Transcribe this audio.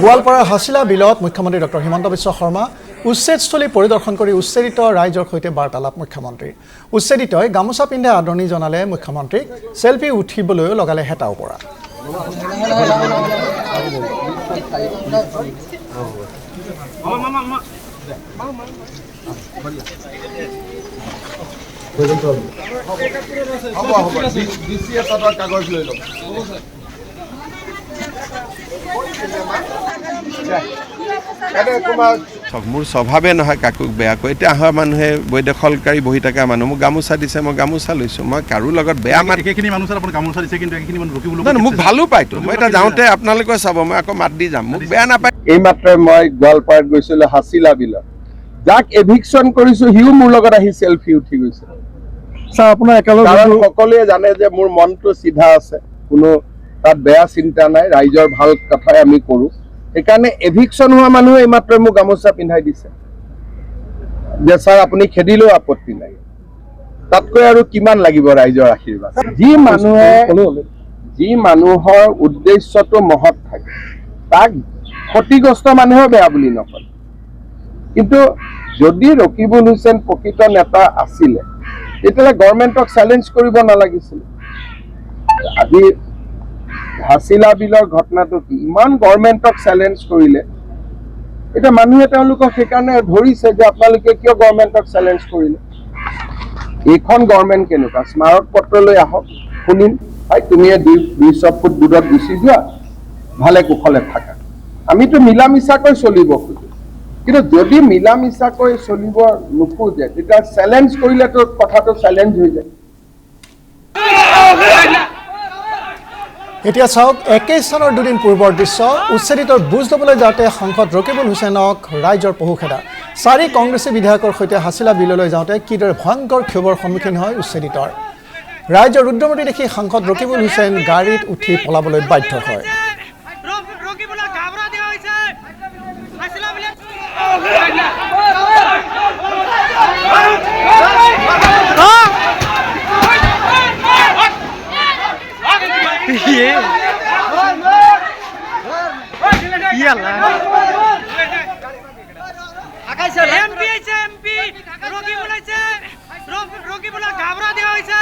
গোৱালপাৰাৰ হাছিলা বিলত মুখ্যমন্ত্ৰী ডক্টৰ হিমন্ত বিশ্ব শৰ্মা উচ্ছেদস্থলী পৰিদৰ্শন কৰি উচ্ছেদিত ৰাইজৰ সৈতে বাৰ্তালাপ মুখ্যমন্ত্ৰীৰ। উচ্ছেদিতই গামোচা পিন্ধাই আদৰণি জনালে মুখ্যমন্ত্ৰীক, চেলফি উঠিবলৈও লগালে হেতা ওপৰা। মোৰ স্বভাৱে নহয় কাকো বেয়া কৈ। এতিয়া অহা মানুহে বৈদখলকাৰী বহি থকা মানুহ মোক গামোচা দিছে, মই গামোচা লৈছোঁ। মই কাৰো লগত বেয়া মাত মোক ভালো পাইতো। মই এতিয়া যাওঁতে আপোনালোকে চাব, মই আকৌ মাত দি যাম, মোক বেয়া নাপায়। এইমাত্ৰ মই গোৱালপাৰাত গৈছিলোঁ হাছিলা বিলত, যাক এভিকশ্যন কৰিছোঁ সিও মোৰ লগত আহি চেলফি উঠি গৈছে। কাৰণ সকলোৱে জানে যে মোৰ মনটো চিধা আছে, কোনো তাত বেয়া চিন্তা নাই, ৰাইজৰ ভাল কথাই আমি কৰোঁ। সেইকাৰণে এভিকশ্যন হোৱা মানুহে এইমাত্ৰ মোক গামোচা পিন্ধাই দিছে যে ছাৰ আপুনি খেদিলেও আপত্তি নাই। তাতকৈ আৰু কিমান লাগিব ৰাইজৰ আশীৰ্বাদ। যি মানুহৰ উদ্দেশ্যটো মহৎ থাকে তাক ক্ষতিগ্ৰস্ত মানুহেও বেয়া বুলি নকয়। কিন্তু যদি ৰকিবুল হুছেইন প্ৰকৃত নেতা আছিলে তেতিয়াহ'লে গভৰ্ণমেণ্টক চেলেঞ্জ কৰিব নালাগিছিল। আজি হাছিলা বিলৰ ঘটনাটো কি, ইমান গভৰ্ণমেণ্টক চেলেঞ্জ কৰিলে। এতিয়া মানুহে তেওঁলোকক সেইকাৰণে ধৰিছে যে আপোনালোকে কিয় গভৰ্ণমেণ্টক চেলেঞ্জ কৰিলে। এইখন গভৰ্ণমেণ্ট কেনেকুৱা, স্মাৰক পত্ৰ লৈ আহক, শুনিম। হয়, তুমিয়ে 200 ফুট দূৰত গুচি যোৱা, ভালে কুশলে থাকা। আমিতো মিলা মিছাকৈ চলিব খোজো, কিন্তু যদি মিলা মিছাকৈ চলিব নোখোজে তেতিয়া চেলেঞ্জ কৰিলেতো কথাটো চেলেঞ্জ হৈ যায়। এতিয়া চাওক, একে স্থানৰ দুদিন পূৰ্বৰ দৃশ্য। উচ্ছেদিতৰ বুজ ল'বলৈ যাওঁতে সাংসদ ৰকিবুল হুছেইনক ৰাইজৰ পহুখেদা। 4 কংগ্ৰেছী বিধায়কৰ সৈতে হাছিলা বিললৈ যাওঁতে কিদৰে ভয়ংকৰ ক্ষোভৰ সন্মুখীন হয় উচ্ছেদিতৰ। ৰাইজৰ ৰুদ্ৰমতী দেখি সাংসদ ৰকিবুল হুছেইন গাড়ীত উঠি পলাবলৈ বাধ্য হয়। এমপি ৰকি বলেছে, ৰকি বলে ঘাবড়া দেওয়া হয়েছে।